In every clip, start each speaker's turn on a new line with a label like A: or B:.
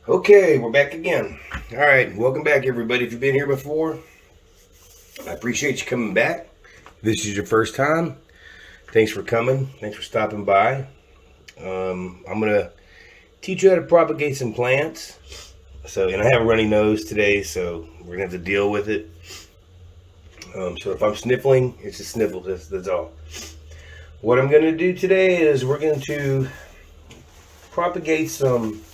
A: Okay, we're back again. All right, welcome back, everybody. If you've been here before, I appreciate you coming back. If this is your first time, thanks for coming. Thanks for stopping by. I'm gonna teach you how to propagate some plants. And I have a runny nose today, so we're gonna have to deal with it. So if I'm sniffling, it's a sniffle. That's all. What I'm gonna do today is we're going to propagate some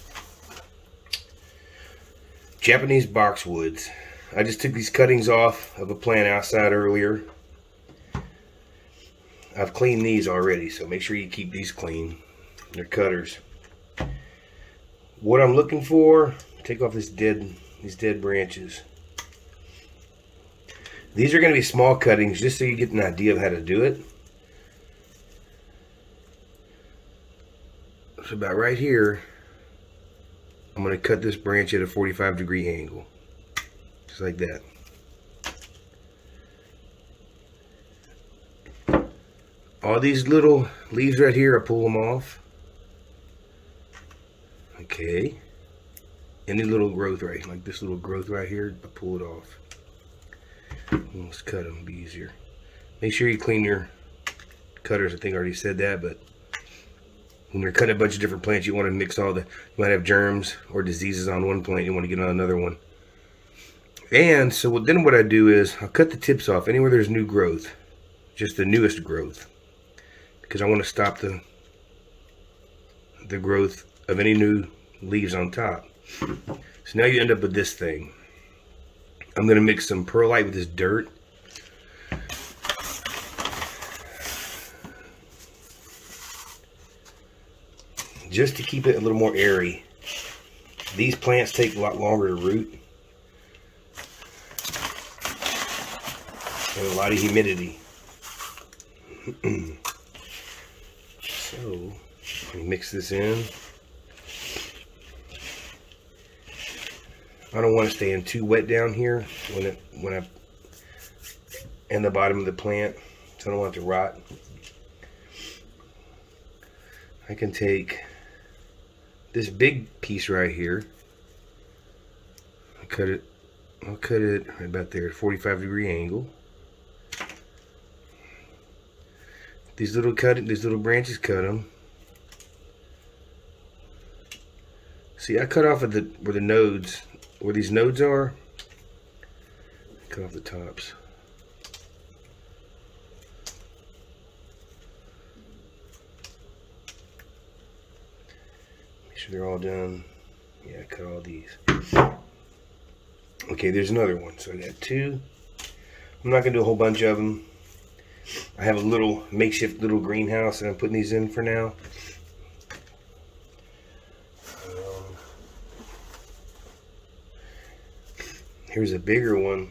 A: Japanese boxwoods. I just took these cuttings off of a plant outside earlier. I've cleaned these already, so make sure you keep these clean. They're cutters. What I'm looking for, take off these dead branches. These are going to be small cuttings just so you get an idea of how to do it. So about right here, I'm going to cut this branch at a 45-degree angle. Just like that. All these little leaves right here, I pull them off. Okay. Any little growth right, like this little growth right here, I pull it off. Let's cut them, be easier. Make sure you clean your cutters. I think I already said that, but when you're cutting a bunch of different plants, you want to mix all you might have germs or diseases on one plant, you want to get on another one. And so then what I do is I'll cut the tips off anywhere there's new growth, just the newest growth, because I want to stop the growth of any new leaves on top. So now you end up with this thing. I'm going to mix some perlite with this dirt. Just to keep it a little more airy. These plants take a lot longer to root. And a lot of humidity. So, let me mix this in. I don't want to stay in too wet down here when I in the bottom of the plant, so I don't want it to rot. I can take this big piece right here. I'll cut it right about there at a 45-degree angle. These little branches, cut them. See, I cut off at where the nodes. Where these nodes are, cut off the tops. Make sure they're all done. Yeah, cut all these. Okay, there's another one. So I got two. I'm not gonna do a whole bunch of them. I have a little makeshift little greenhouse and I'm putting these in for now. Here's a bigger one.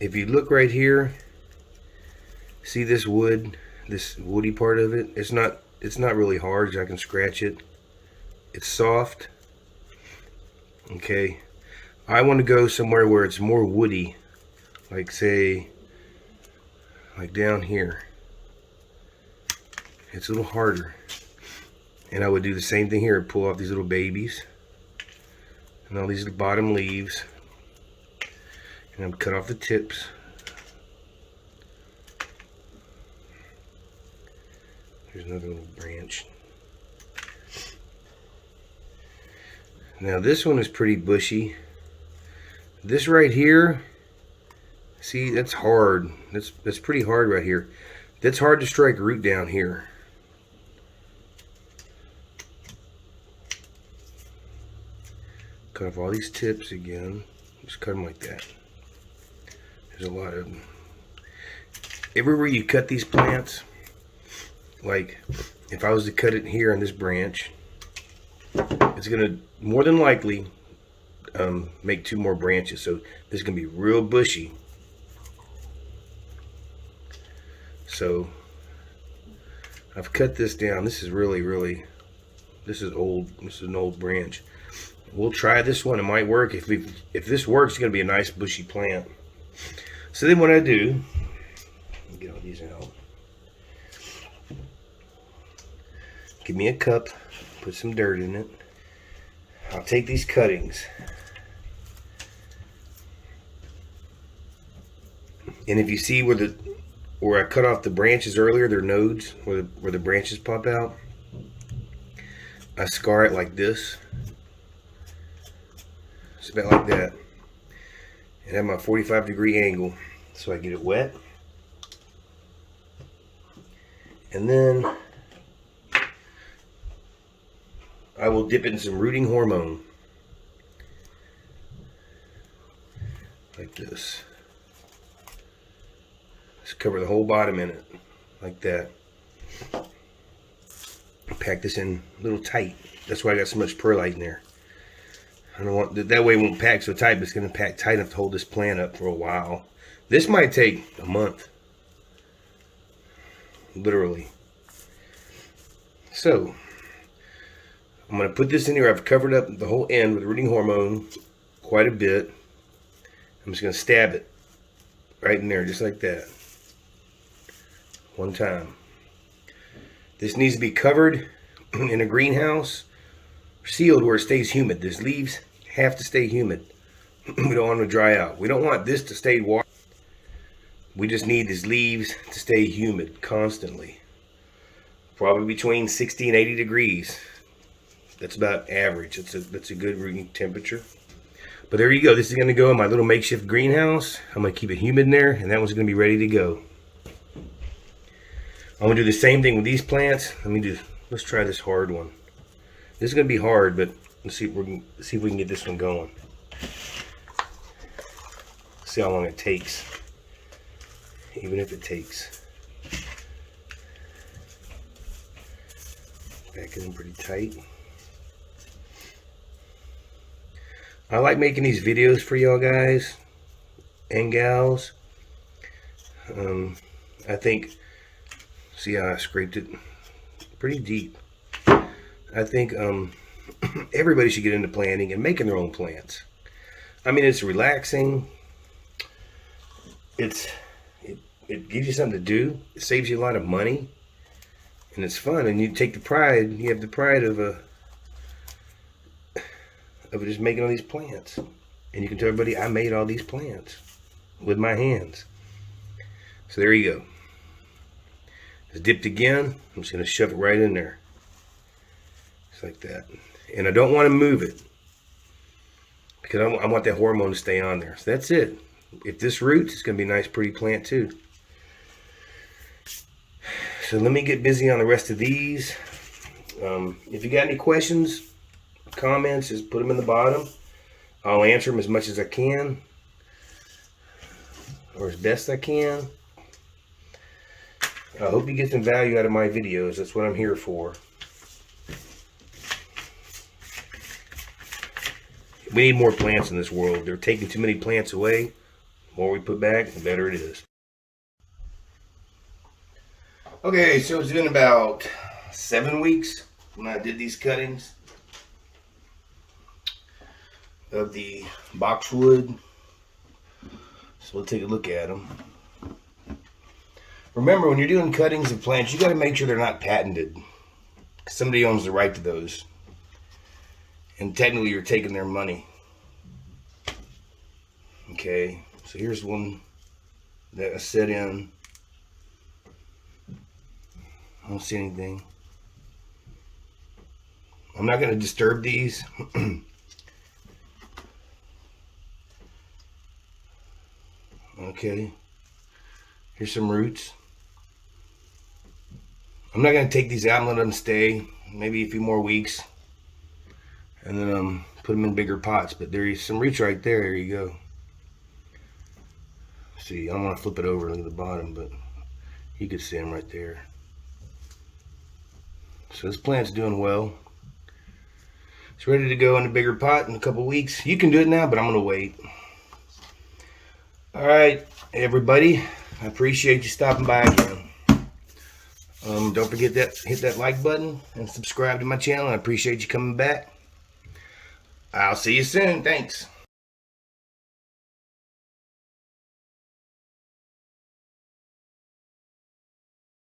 A: If you look right here, see this wood, this woody part of it? It's not really hard. I can scratch it. It's soft. Okay. I want to go somewhere where it's more woody, like say, like down here. It's a little harder. And I would do the same thing here, pull off these little babies and all these bottom leaves, and I'm cut off the tips. There's another little branch. Now this one is pretty bushy. This right here, see, that's hard. That's pretty hard right here. That's hard to strike root down here. Cut off all these tips again. Just cut them like that. There's a lot of them. Everywhere you cut these plants, like if I was to cut it here on this branch, it's gonna more than likely make two more branches. So this is gonna be real bushy. So I've cut this down. This is really this is old. This is an old branch. We'll try this one. It might work. If this works, it's going to be a nice bushy plant. So then what I do, get all these out. Give me a cup, put some dirt in it. I'll take these cuttings, and if you see where I cut off the branches earlier, they're nodes where the branches pop out, I scar it like this. It's about like that, and have my 45-degree angle so I get it wet, and then I will dip it in some rooting hormone like this. Just cover the whole bottom in it like that. Pack this in a little tight. That's why I got so much perlite in there. I don't want that way it won't pack so tight, but it's going to pack tight enough to hold this plant up for a while. This might take a month, literally. So I'm going to put this in here. I've covered up the whole end with rooting hormone quite a bit. I'm just going to stab it right in there, just like that. One time. This needs to be covered in a greenhouse, sealed where it stays humid. These leaves have to stay humid. We don't want them to dry out. We don't want this to stay warm. We just need these leaves to stay humid constantly. Probably between 60 and 80 degrees. That's about average. That's a good rooting temperature. But there you go. This is going to go in my little makeshift greenhouse. I'm going to keep it humid in there, and that one's going to be ready to go. I'm going to do the same thing with these plants. Let's try this hard one. This is going to be hard, but let's see if we can get this one going. See how long it takes. Even if it takes. Back it in pretty tight. I like making these videos for y'all guys and gals. I think, see how I scraped it pretty deep. I think everybody should get into planting and making their own plants. I mean, it's relaxing. It gives you something to do. It saves you a lot of money, and it's fun. And you take the pride. You have the pride of just making all these plants, and you can tell everybody I made all these plants with my hands. So there you go. It's dipped again. I'm just going to shove it right in there. Just like that. And I don't want to move it, because I want that hormone to stay on there. So that's it. If this roots, it's going to be a nice pretty plant too. So let me get busy on the rest of these. If you got any questions, comments, just put them in the bottom. I'll answer them as much as I can, or as best I can. I hope you get some value out of my videos. That's what I'm here for. We need more plants in this world. They're taking too many plants away. The more we put back, the better it is. Okay, so it's been about 7 weeks when I did these cuttings of the boxwood. So we'll take a look at them. Remember, when you're doing cuttings of plants, you got to make sure they're not patented. Somebody owns the right to those. And technically, you're taking their money. Okay, so here's one that I set in. I don't see anything. I'm not going to disturb these. Okay, here's some roots. I'm not going to take these out and let them stay. Maybe a few more weeks. And then put them in bigger pots. But there's some roots right there. There you go. See, I don't want to flip it over and look at the bottom, but you can see them right there. So this plant's doing well. It's ready to go in a bigger pot in a couple weeks. You can do it now, but I'm going to wait. Alright, everybody. I appreciate you stopping by again. Don't forget that, hit that like button and subscribe to my channel. I appreciate you coming back. I'll see you soon. Thanks.